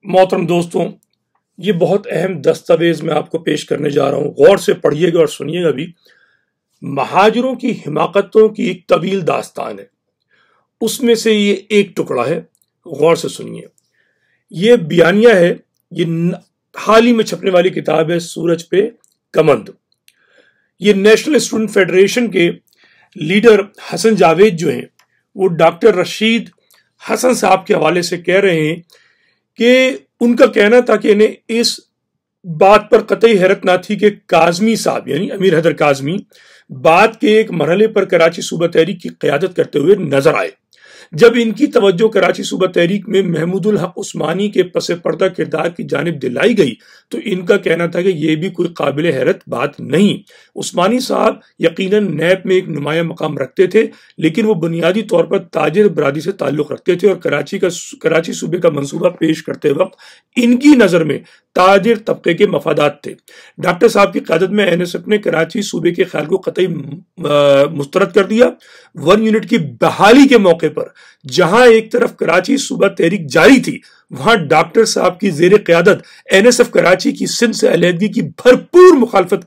محترم دوستوں، یہ بہت اہم دستاویز میں آپ کو پیش کرنے جا رہا ہوں، غور سے پڑھیے گا اور سنیے گا بھی۔ مہاجروں کی حماقتوں کی ایک طویل داستان ہے، اس میں سے یہ ایک ٹکڑا ہے، غور سے سنیے۔ یہ بیانیہ ہے، یہ حال ہی میں چھپنے والی کتاب ہے سورج پہ کمند۔ یہ نیشنل اسٹوڈنٹ فیڈریشن کے لیڈر حسن جاوید جو ہیں، وہ ڈاکٹر رشید حسن صاحب کے حوالے سے کہہ رہے ہیں کہ ان کا کہنا تھا کہ انہیں اس بات پر قطعی حیرت نہ تھی کہ کاظمی صاحب یعنی امیر حیدر کاظمی بعد کے ایک مرحلے پر کراچی صوبہ تحریک کی قیادت کرتے ہوئے نظر آئے۔ جب ان کی توجہ کراچی صوبہ تحریک میں محمود الحق عثمانی کے پس پردہ کردار کی جانب دلائی گئی تو ان کا کہنا تھا کہ یہ بھی کوئی قابل حیرت بات نہیں۔ عثمانی صاحب یقیناً نیب میں ایک نمایاں مقام رکھتے تھے، لیکن وہ بنیادی طور پر تاجر برادری سے تعلق رکھتے تھے، اور کراچی صوبے کا منصوبہ پیش کرتے وقت ان کی نظر میں تاجر طبقے کے مفادات تھے۔ ڈاکٹر صاحب کی قیادت میں NSF نے کراچی صوبے کے خیال کو قطعی مسترد کر دیا۔ 1 یونٹ کی بحالی کے موقع پر جہاں ایک طرف کراچی صوبہ تحریک جاری تھی، وہاں ڈاکٹر صاحب کی زیر قیادت NSF کراچی کی سندھ سے علیحدگی کی بھرپور مخالفت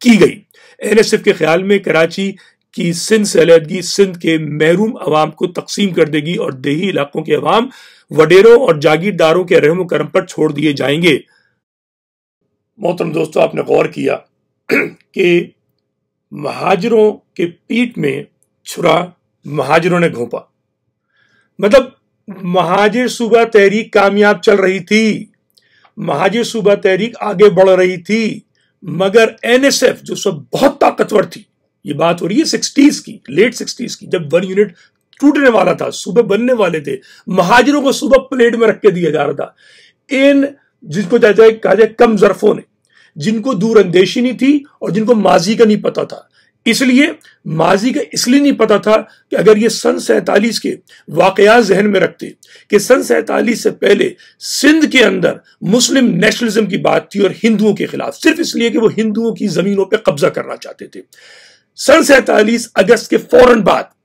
کی گئی۔ NSF کے خیال میں کراچی کی سندھ سے علیحدگی سندھ کے محروم عوام کو تقسیم کر دے گی اور دیہی علاقوں کے عوام وڈیروں اور جاگیرداروں کے رحم و کرم پر چھوڑ دیے جائیں گے۔ محترم دوستو، آپ نے غور کیا کہ مہاجروں کے پیٹ میں چھرا مہاجروں نے گھونپا، مطلب مہاجر صوبہ تحریک کامیاب چل رہی تھی، مہاجر صوبہ تحریک آگے بڑھ رہی تھی، مگر NSF جو سب بہت طاقتور تھی، یہ بات ہو رہی ہے 60s کی، لیٹ 60s کی، جب 1 یونٹ ٹوٹنے والا تھا، صوبے بننے والے تھے، مہاجروں کو صوبہ پلیٹ میں رکھ کے دیا جا رہا تھا۔ ان جن کو کہا جائے کم ظرفوں نے، جن کو دور اندیشی نہیں تھی اور جن کو ماضی کا نہیں پتا تھا، اس لیے ماضی کا اس لیے نہیں پتا تھا کہ اگر یہ سن 47 کے واقعات ذہن میں رکھتے کہ سن 47 سے پہلے سندھ کے اندر مسلم نیشنلزم کی بات تھی اور ہندوؤں کے خلاف، صرف اس لیے کہ وہ ہندوؤں کی زمینوں پہ قبضہ کرنا چاہتے تھے۔ سن 47 اگست کے فوراً بعد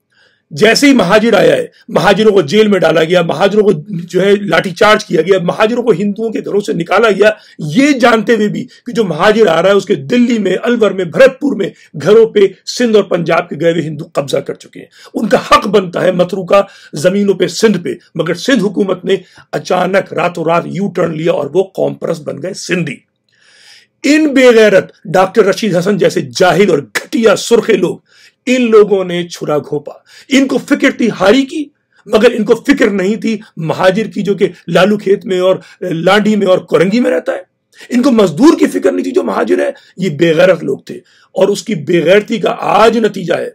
جیسے ہی مہاجر آیا ہے، مہاجروں کو جیل میں ڈالا گیا، مہاجروں کو لاٹھی چارج کیا گیا، مہاجروں کو ہندوؤں کے گھروں سے نکالا گیا، یہ جانتے ہوئے بھی کہ جو مہاجر آ رہا ہے اس کے دلی میں، الور میں، بھرت پور میں گھروں پہ سندھ اور پنجاب کے گئے ہوئے ہندو قبضہ کر چکے ہیں۔ ان کا حق بنتا ہے متروکہ زمینوں پہ، سندھ پہ، مگر سندھ حکومت نے اچانک راتوں رات یو ٹرن لیا اور وہ قوم پرست بن گئے سندھی۔ ان بے غیرت ڈاکٹر رشید حسن جیسے جاہل اور گھٹیا سرخے لوگ، ان لوگوں نے چھرا گھونپا۔ ان کو فکر تھی ہاری کی، مگر ان کو فکر نہیں تھی مہاجر کی جو کہ لالو کھیت میں اور لانڈی میں اور کورنگی میں رہتا ہے۔ ان کو مزدور کی فکر نہیں تھی جو مہاجر ہے۔ یہ بے غیرت لوگ تھے، اور اس کی بے غیرتی کا آج نتیجہ ہے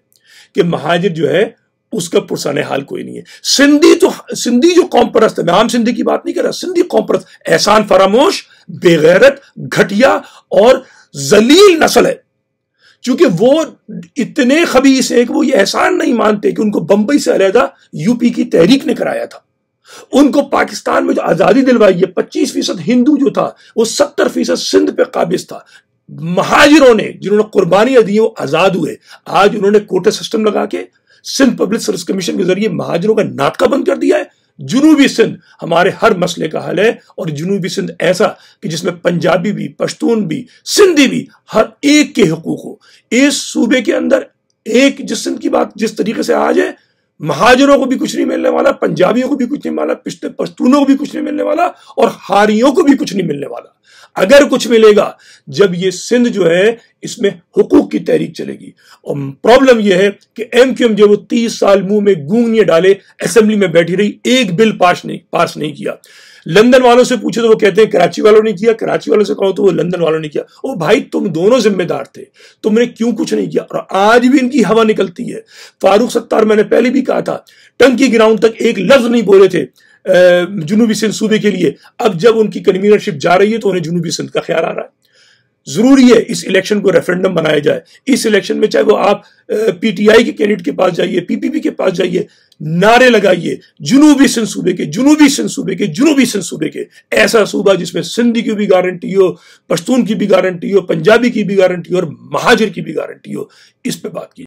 کہ مہاجر جو ہے اس کا پرسان حال کوئی نہیں ہے۔ سندھی جو قوم پرست ہے، میں عام سندھی کی بات نہیں کر رہا، سندھی قوم پرست احسان فراموش، بے غیرت، گھٹیا اور ذلیل نسل ہے، چونکہ وہ اتنے خبیث ہیں کہ وہ یہ احسان نہیں مانتے کہ ان کو بمبئی سے علیحدہ UP کی تحریک نے کرایا تھا۔ ان کو پاکستان میں جو آزادی دلوائی ہے، 25% ہندو جو تھا وہ 70% سندھ پہ قابض تھا۔ مہاجروں نے جنہوں نے قربانیاں دی وہ آزاد ہوئے۔ آج انہوں نے کوٹا سسٹم لگا کے سندھ پبلک سروس کمیشن کے ذریعے مہاجروں کا ناطقہ بند کر دیا ہے۔ جنوبی سندھ ہمارے ہر مسئلے کا حل ہے، اور جنوبی سندھ ایسا کہ جس میں پنجابی بھی، پشتون بھی، سندھی بھی، ہر ایک کے حقوق ہو۔ اس صوبے کے اندر ایک جس سندھ کی بات جس طریقے سے آج ہے، مہاجروں کو بھی کچھ نہیں ملنے والا، پنجابیوں کو بھی کچھ نہیں ملنے والا، پشتونوں کو بھی کچھ نہیں ملنے والا، اور ہاریوں کو بھی کچھ نہیں ملنے والا۔ اگر کچھ ملے گا جب یہ سندھ جو ہے اس میں حقوق کی تحریک چلے گی۔ اور پرابلم یہ ہے کہ MQM جو وہ 30 سال منہ میں گونگیاں ڈالے اسمبلی میں بیٹھی رہی، ایک بل پاس نہیں کیا۔ لندن والوں سے پوچھے تو وہ کہتے ہیں کراچی والوں نے کیا، کراچی والوں سے کہو تو وہ لندن والوں نے کیا۔ او بھائی، تم دونوں ذمہ دار تھے، تم نے کیوں کچھ نہیں کیا؟ اور آج بھی ان کی ہوا نکلتی ہے۔ فاروق ستار، میں نے پہلے بھی کہا تھا، ٹنکی گراؤنڈ تک ایک لفظ نہیں بولے تھے جنوبی سندھ صوبے کے لیے۔ اب جب ان کی کنوینرشپ جا رہی ہے تو انہیں جنوبی سندھ کا خیال آ رہا ہے۔ ضروری ہے اس الیکشن کو ریفرنڈم بنایا جائے۔ اس الیکشن میں چاہے وہ آپ PTI کے کینڈیڈیٹ کے پاس جائیے، PPP کے پاس جائیے، نعرے لگائیے جنوبی سندھ صوبے کے، جنوبی سندھ صوبے کے، جنوبی سندھ صوبے کے، ایسا صوبہ جس میں سندھی کی بھی گارنٹی ہو، پشتون کی بھی گارنٹی ہو، پنجابی کی بھی گارنٹی ہو اور مہاجر کی بھی گارنٹی ہو۔ اس پہ بات کی